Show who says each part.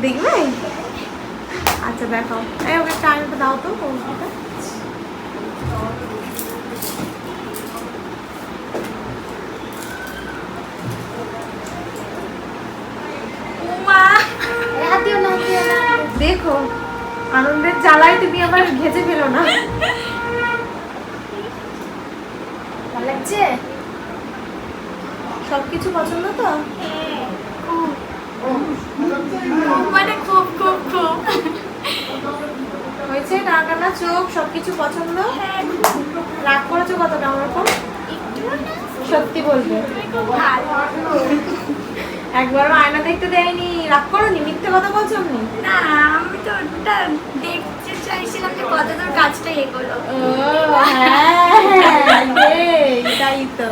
Speaker 1: দেখবে? আচ্ছা দেখাও। এই ওকে একটা আয়নাটা দাও তো ওটা। দেখো আনন্দের জ্বালায় তুমি আবার ঘেঁচে ফেলো না। ভালো লাগছে? সবকিছু পছন্দ তো?
Speaker 2: মানে খুব খুব খুব
Speaker 1: হয়েছে? নাক না চোখ সবকিছু পছন্দ? রাগ করেছো কতটা আমার উপর? সত্যি বলবে? একবারও আয়না দেখতে দেয়নি, রাগ করোনি? মিথ্যে কথা বলছো আপনি?
Speaker 2: না, আমি তো ওটা দেখতে চাইছিলাম যে কতদূর কাজটা এগোলো।
Speaker 1: ও হ্যাঁ, তাই তো।